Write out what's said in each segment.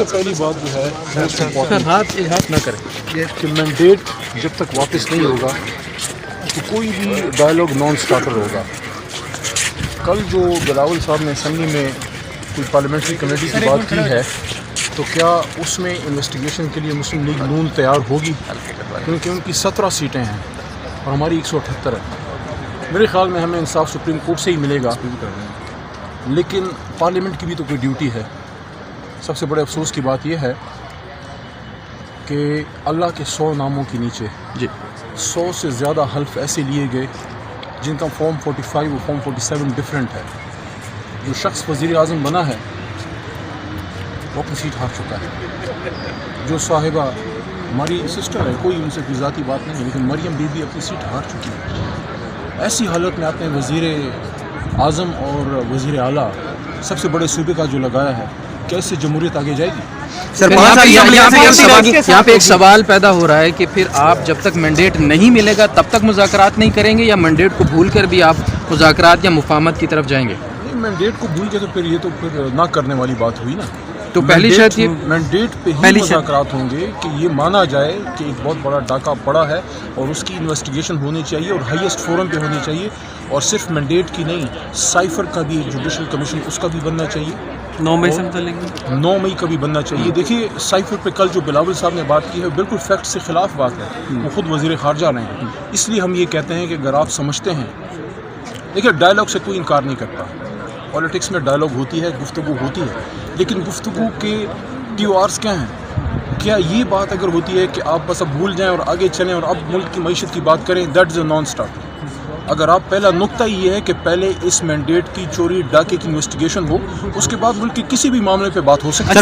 سے پہلی بات جو ہے موسٹ امپورٹنٹ ہاتھ نہ کریں کہ مینڈیٹ جب تک واپس نہیں ہوگا تو کوئی بھی ڈائلاگ نان سٹارٹر ہوگا. کل جو بلاول صاحب نے اسمبلی میں کوئی پارلیمنٹری کمیٹی کی بات کی ہے تو کیا اس میں انویسٹیگیشن کے لیے مسلم لیگ نون تیار ہوگی؟ کیونکہ ان کی 17 سیٹیں ہیں اور ہماری 178 ہے. میرے خیال میں ہمیں انصاف سپریم کورٹ سے ہی ملے گا، لیکن پارلیمنٹ کی بھی تو کوئی ڈیوٹی ہے. سب سے بڑے افسوس کی بات یہ ہے کہ اللہ کے 100 ناموں کے نیچے 100 سے زیادہ حلف ایسے لیے گئے جن کا فارم 45 اور فارم 47 ڈفرینٹ ہے. جو شخص وزیر اعظم بنا ہے وہ اپنی سیٹ ہار چکا ہے. جو صاحبہ ہماری سسٹر ہے، کوئی ان سے کوئی ذاتی بات نہیں ہے، لیکن مریم بی بی اپنی سیٹ ہار چکی ہے. ایسی حالت میں آپ نے وزیر اعظم اور وزیر اعلیٰ سب سے بڑے صوبے کا جو لگایا ہے، کیسے جمہوریت آگے جائے گی؟ سر یہاں پہ ایک سوال پیدا ہو رہا ہے کہ پھر آپ جب تک مینڈیٹ نہیں ملے گا تب تک مذاکرات نہیں کریں گے، یا مینڈیٹ کو بھول کر بھی آپ مذاکرات یا مفاہمت کی طرف جائیں گے؟ مینڈیٹ کو بھول کے تو پھر یہ تو پھر نہ کرنے والی بات ہوئی نا. تو پہلی شرط یہ مینڈیٹ پہ ہی مذاکرات ہوں گے کہ یہ مانا جائے کہ ایک بہت بڑا ڈاکہ پڑا ہے اور اس کی انویسٹیگیشن ہونی چاہیے اور ہائیسٹ فورم پہ ہونی چاہیے. اور صرف مینڈیٹ کی نہیں، سائفر کا بھی ایک جوڈیشل کمیشن اس کا بھی بننا چاہیے. 9 مئی سے متعلق 9 مئی کا بھی بننا چاہیے. دیکھیے سائفر پہ کل جو بلاول صاحب نے بات کی ہے بالکل فیکٹ سے خلاف بات ہے. وہ خود وزیر خارجہ رہے ہیں. اس لیے ہم یہ کہتے ہیں کہ اگر آپ سمجھتے ہیں، دیکھیے ڈائلاگ سے کوئی انکار نہیں کرتا. پالیٹکس میں ڈائلاگ ہوتی ہے، گفتگو ہوتی ہے، لیکن گفتگو کے TORs کیا ہیں؟ کیا یہ بات اگر ہوتی ہے کہ آپ بس اب بھول جائیں اور آگے چلیں اور اب ملک کی معیشت کی بات کریں، that is a naan starter. اگر آپ پہلا نقطہ یہ ہے کہ پہلے اس مینڈیٹ کی چوری ڈاکے کی انویسٹیگیشن ہو، اس کے بعد ملک کے کسی بھی معاملے پہ بات ہو سکتی ہے.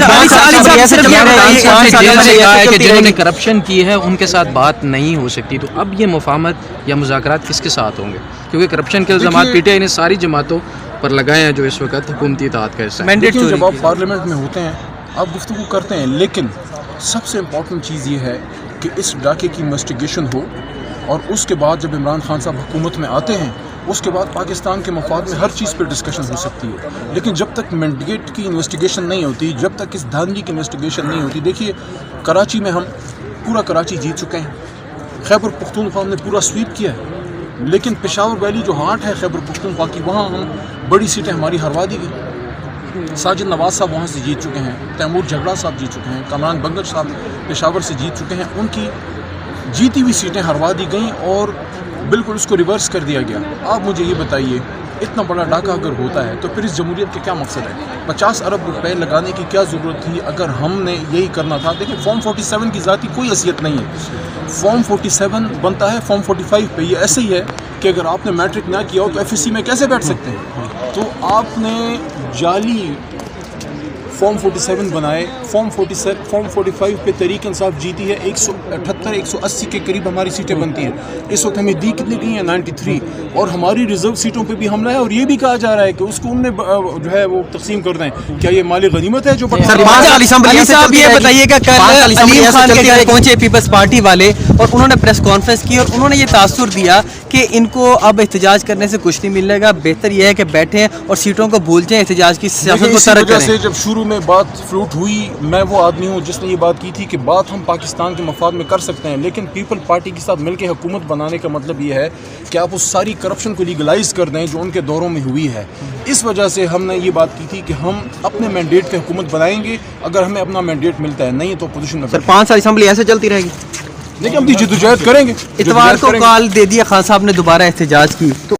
جنہوں نے کرپشن کی ہے ان کے ساتھ بات نہیں ہو سکتی، تو اب یہ مفاہمت یا مذاکرات کس کے ساتھ ہوں گے؟ کیونکہ کرپشن کے الزامات PTI نے ساری جماعتوں پر لگائے ہیں جو اس وقت حکومتی اطاعت کا حصہ ہیں. جب آپ پارلیمنٹ میں ہوتے ہیں آپ گفتگو کرتے ہیں، لیکن سب سے امپورٹنٹ چیز یہ ہے کہ اس ڈاکے کی انویسٹیگیشن ہو، اور اس کے بعد جب عمران خان صاحب حکومت میں آتے ہیں اس کے بعد پاکستان کے مفاد میں ہر چیز پہ ڈسکشن ہو سکتی ہے. لیکن جب تک مینڈیٹ کی انویسٹیگیشن نہیں ہوتی، جب تک اس دھاندلی کی انویسٹیگیشن نہیں ہوتی، دیکھیے کراچی میں ہم پورا کراچی جیت چکے ہیں، خیبر پختونخوا نے پورا سویپ کیا ہے، لیکن پشاور ویلی جو ہارٹ ہے خیبر پختونخوا کی، وہاں ہم بڑی سیٹیں ہماری ہروا دی گئی. ساجد نواز صاحب وہاں سے جیت چکے ہیں، تیمور جھگڑا صاحب جیت چکے ہیں، کامران بنگش صاحب پشاور سے جیت چکے ہیں. ان کی جیتی ہوئی سیٹیں ہروا دی گئیں اور بالکل اس کو ریورس کر دیا گیا. آپ مجھے یہ بتائیے اتنا بڑا ڈاکہ اگر ہوتا ہے تو پھر اس جمہوریت کے کیا مقصد ہے؟ 50 ارب روپے لگانے کی کیا ضرورت تھی اگر ہم نے یہی کرنا تھا؟ دیکھیں فارم 47 کی ذاتی کوئی حیثیت نہیں ہے. فارم 47 بنتا ہے فارم 45 پہ. یہ ایسے ہی ہے کہ اگر آپ نے میٹرک نہ کیا ہو تو FSC میں کیسے بیٹھ سکتے ہیں؟ تو آپ نے جعلی فارم 47 بنائے. فارم 45 پہ تحریک انصاف جیتی ہے، 178 180 کے قریب ہماری سیٹیں بنتی ہیں. اس وقت ہمیں دی کتنی گئی ہیں؟ 93. اور ہماری ریزرو سیٹوں پہ بھی حملہ ہے اور یہ بھی کہا جا رہا ہے کہ اس کو انہوں نے جو ہے وہ تقسیم کر دیں. کیا یہ مالی غنیمت ہے جو علی صاحب یہ بتائیے کہ کل علیم خان کے گھر پہنچے پیپلز پارٹی والے اور انہوں نے پریس کانفرنس کی اور انہوں نے یہ تاثر دیا کہ ان کو اب احتجاج کرنے سے کچھ نہیں ملے گا، بہتر یہ ہے کہ بیٹھیں اور سیٹوں کو بھول جائیں، احتجاج کی سیاست کو ترک کریں. جب شروع میں بات فلوٹ ہوئی، میں وہ آدمی ہوں جس نے یہ بات کی تھی کہ بات ہم پاکستان کے مفاد میں کر سکتے ہیں، لیکن پیپل پارٹی کے ساتھ مل کے حکومت بنانے کا مطلب یہ ہے کہ آپ اس ساری کرپشن کو لیگلائز کر دیں جو ان کے دوروں میں ہوئی ہے. اس وجہ سے ہم نے یہ بات کی تھی کہ ہم اپنے مینڈیٹ پہ حکومت بنائیں گے اگر ہمیں اپنا مینڈیٹ ملتا ہے، نہیں تو اپوزیشن میں. سر 5 سال اسمبلی ایسے چلتی رہے گی؟ لیکن ہم جدوجہد کریں گے. اتوار کو کال دے دیا خان صاحب نے دوبارہ احتجاج کی.